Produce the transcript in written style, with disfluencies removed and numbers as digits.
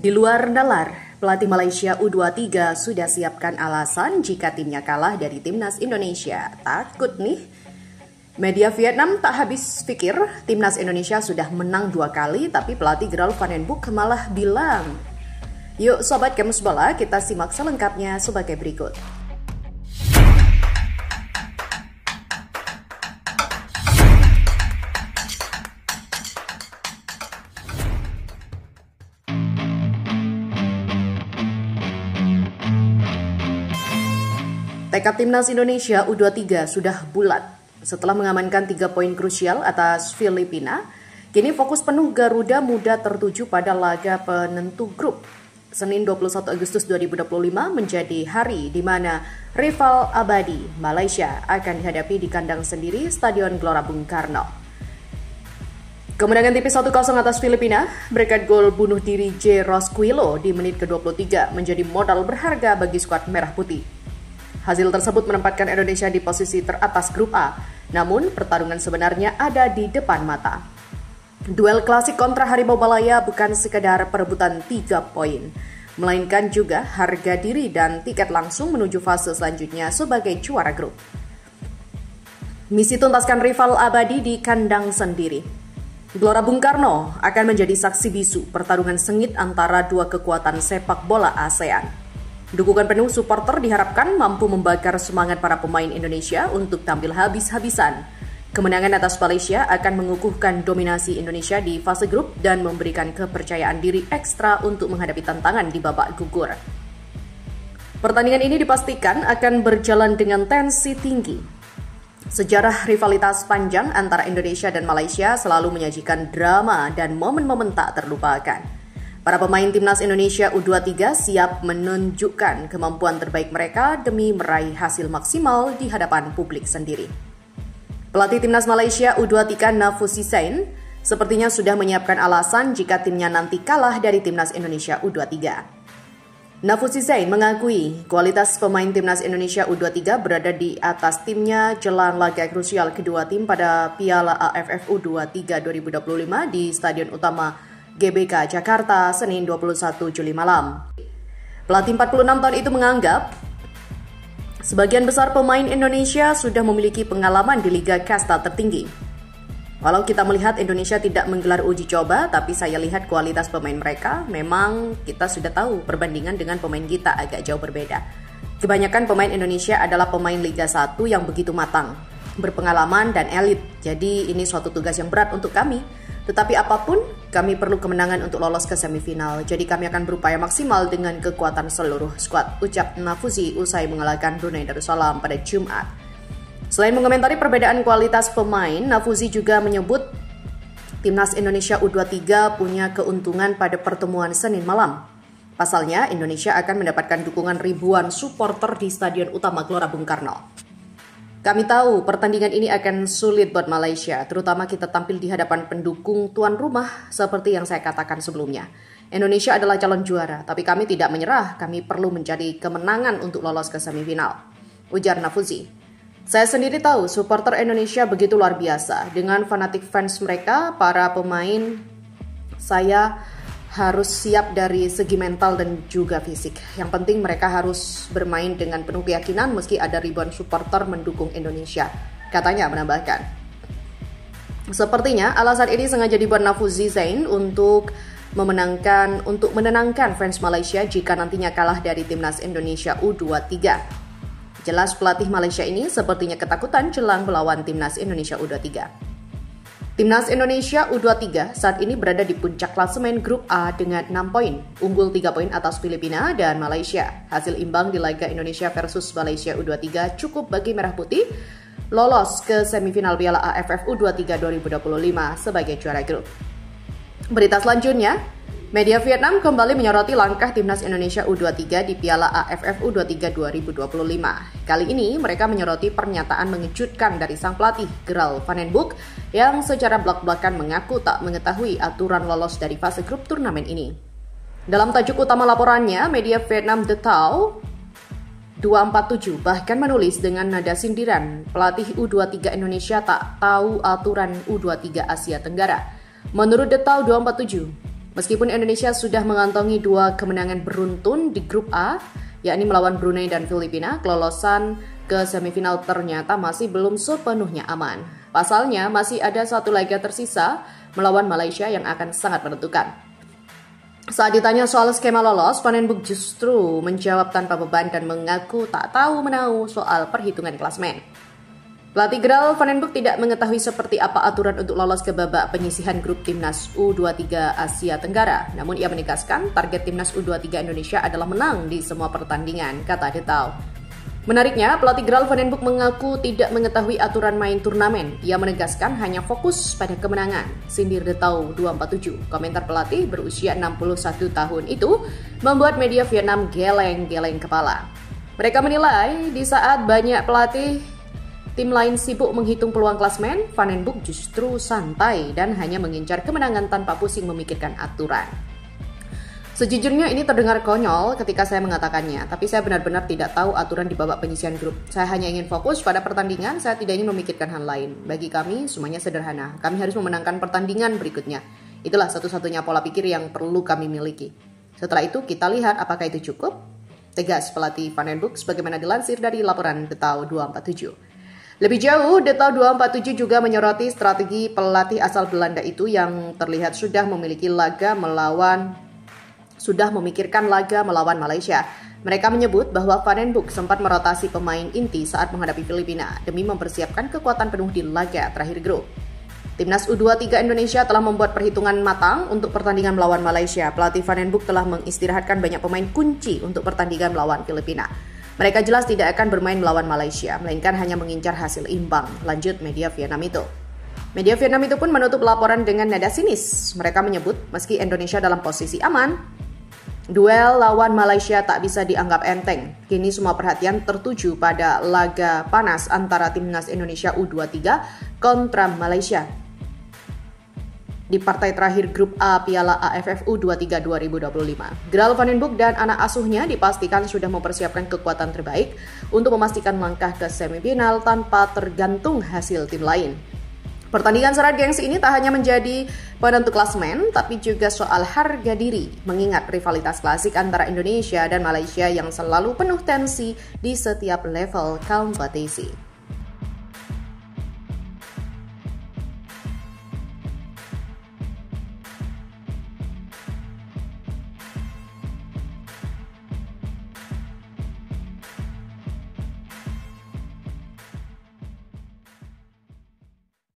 Di luar nalar, pelatih Malaysia U23 sudah siapkan alasan jika timnya kalah dari timnas Indonesia. Takut nih. Media Vietnam tak habis pikir, timnas Indonesia sudah menang 2 kali, tapi pelatih Graul Van den Boeck malah bilang. Yuk Sobat Kamus Bola, kita simak selengkapnya sebagai berikut. Tekad timnas Indonesia U23 sudah bulat. Setelah mengamankan 3 poin krusial atas Filipina, kini fokus penuh Garuda Muda tertuju pada laga penentu grup. Senin 21 Agustus 2025 menjadi hari di mana rival abadi Malaysia akan dihadapi di kandang sendiri Stadion Gelora Bung Karno. Kemenangan tipis 1-0 atas Filipina, berkat gol bunuh diri J. Rosquillo di menit ke-23 menjadi modal berharga bagi skuad Merah Putih. Hasil tersebut menempatkan Indonesia di posisi teratas grup A, namun pertarungan sebenarnya ada di depan mata. Duel klasik kontra Harimau Malaya bukan sekedar perebutan 3 poin, melainkan juga harga diri dan tiket langsung menuju fase selanjutnya sebagai juara grup. Misi tuntaskan rival abadi di kandang sendiri. Gelora Bung Karno akan menjadi saksi bisu pertarungan sengit antara dua kekuatan sepak bola ASEAN. Dukungan penuh supporter diharapkan mampu membakar semangat para pemain Indonesia untuk tampil habis-habisan. Kemenangan atas Malaysia akan mengukuhkan dominasi Indonesia di fase grup dan memberikan kepercayaan diri ekstra untuk menghadapi tantangan di babak gugur. Pertandingan ini dipastikan akan berjalan dengan tensi tinggi. Sejarah rivalitas panjang antara Indonesia dan Malaysia selalu menyajikan drama dan momen-momen tak terlupakan. Para pemain timnas Indonesia U23 siap menunjukkan kemampuan terbaik mereka demi meraih hasil maksimal di hadapan publik sendiri. Pelatih timnas Malaysia U23 Nafus Hussain sepertinya sudah menyiapkan alasan jika timnya nanti kalah dari timnas Indonesia U23. Nafus Hussain mengakui kualitas pemain timnas Indonesia U23 berada di atas timnya jelang laga krusial kedua tim pada Piala AFF U23 2025 di Stadion Utama GBK Jakarta, Senin 21 Juli malam. Pelatih 46 tahun itu menganggap sebagian besar pemain Indonesia sudah memiliki pengalaman di liga kasta tertinggi. Walau kita melihat Indonesia tidak menggelar uji coba, tapi saya lihat kualitas pemain mereka, memang kita sudah tahu perbandingan dengan pemain kita agak jauh berbeda. Kebanyakan pemain Indonesia adalah pemain Liga 1 yang begitu matang, berpengalaman dan elit. Jadi ini suatu tugas yang berat untuk kami. Tetapi apapun, kami perlu kemenangan untuk lolos ke semifinal. Jadi kami akan berupaya maksimal dengan kekuatan seluruh skuad, ucap Nafuzi usai mengalahkan Brunei Darussalam pada Jumat. Selain mengomentari perbedaan kualitas pemain, Nafuzi juga menyebut timnas Indonesia U23 punya keuntungan pada pertemuan Senin malam. Pasalnya, Indonesia akan mendapatkan dukungan ribuan supporter di Stadion Utama Gelora Bung Karno. Kami tahu pertandingan ini akan sulit buat Malaysia, terutama kita tampil di hadapan pendukung tuan rumah seperti yang saya katakan sebelumnya. Indonesia adalah calon juara, tapi kami tidak menyerah, kami perlu mencari kemenangan untuk lolos ke semifinal, ujar Nafuzi. Saya sendiri tahu supporter Indonesia begitu luar biasa, dengan fanatik fans mereka, para pemain, saya harus siap dari segi mental dan juga fisik. Yang penting mereka harus bermain dengan penuh keyakinan meski ada ribuan supporter mendukung Indonesia, katanya menambahkan. Sepertinya alasan ini sengaja dibuat Nafus Hussain untuk menenangkan fans Malaysia jika nantinya kalah dari timnas Indonesia U23. Jelas pelatih Malaysia ini sepertinya ketakutan jelang melawan timnas Indonesia U23. Timnas Indonesia U23 saat ini berada di puncak klasemen grup A dengan 6 poin, unggul 3 poin atas Filipina dan Malaysia. Hasil imbang di laga Indonesia versus Malaysia U23 cukup bagi Merah Putih lolos ke semifinal Piala AFF U23 2025 sebagai juara grup. Berita selanjutnya, media Vietnam kembali menyoroti langkah timnas Indonesia U23 di Piala AFF U23 2025. Kali ini mereka menyoroti pernyataan mengejutkan dari sang pelatih Graul Van den Boeck yang secara belak-belakan mengaku tak mengetahui aturan lolos dari fase grup turnamen ini. Dalam tajuk utama laporannya, media Vietnam The Tao 247 bahkan menulis dengan nada sindiran, pelatih U23 Indonesia tak tahu aturan U23 Asia Tenggara. Menurut The Tao 247, Meskipun Indonesia sudah mengantongi 2 kemenangan beruntun di grup A, yakni melawan Brunei dan Filipina, kelolosan ke semifinal ternyata masih belum sepenuhnya aman. Pasalnya, masih ada 1 laga tersisa melawan Malaysia yang akan sangat menentukan. Saat ditanya soal skema lolos, Van den Boeck justru menjawab tanpa beban dan mengaku tak tahu menahu soal perhitungan klasmen. Pelatih Gral Van den Boeck tidak mengetahui seperti apa aturan untuk lolos ke babak penyisihan grup Timnas U23 Asia Tenggara. Namun ia menegaskan target Timnas U23 Indonesia adalah menang di semua pertandingan, kata Detau. Menariknya, pelatih Gral Van den Boeck mengaku tidak mengetahui aturan main turnamen. Ia menegaskan hanya fokus pada kemenangan. Sindir Detau 247. Komentar pelatih berusia 61 tahun itu membuat media Vietnam geleng-geleng kepala. Mereka menilai di saat banyak pelatih tim lain sibuk menghitung peluang klasmen, Van den Boeck justru santai dan hanya mengincar kemenangan tanpa pusing memikirkan aturan. Sejujurnya ini terdengar konyol ketika saya mengatakannya, tapi saya benar-benar tidak tahu aturan di babak penyisihan grup. Saya hanya ingin fokus pada pertandingan, saya tidak ingin memikirkan hal lain. Bagi kami, semuanya sederhana. Kami harus memenangkan pertandingan berikutnya. Itulah satu-satunya pola pikir yang perlu kami miliki. Setelah itu, kita lihat apakah itu cukup? Tegas pelatih Van den Boeck sebagaimana dilansir dari laporan Detau 247. Lebih jauh, Detau 247 juga menyoroti strategi pelatih asal Belanda itu yang terlihat sudah memikirkan laga melawan Malaysia. Mereka menyebut bahwa Van den Boeck sempat merotasi pemain inti saat menghadapi Filipina demi mempersiapkan kekuatan penuh di laga terakhir grup. Timnas U23 Indonesia telah membuat perhitungan matang untuk pertandingan melawan Malaysia. Pelatih Van den Boeck telah mengistirahatkan banyak pemain kunci untuk pertandingan melawan Filipina. Mereka jelas tidak akan bermain melawan Malaysia, melainkan hanya mengincar hasil imbang, lanjut media Vietnam itu. Media Vietnam itu pun menutup laporan dengan nada sinis. Mereka menyebut meski Indonesia dalam posisi aman, duel lawan Malaysia tak bisa dianggap enteng. Kini semua perhatian tertuju pada laga panas antara Timnas Indonesia U23 kontra Malaysia di partai terakhir grup A Piala AFF U23 2025. Gral Van den Boeck dan anak asuhnya dipastikan sudah mempersiapkan kekuatan terbaik untuk memastikan langkah ke semifinal tanpa tergantung hasil tim lain. Pertandingan syarat gengsi ini tak hanya menjadi penentu klasmen, tapi juga soal harga diri, mengingat rivalitas klasik antara Indonesia dan Malaysia yang selalu penuh tensi di setiap level kompetisi.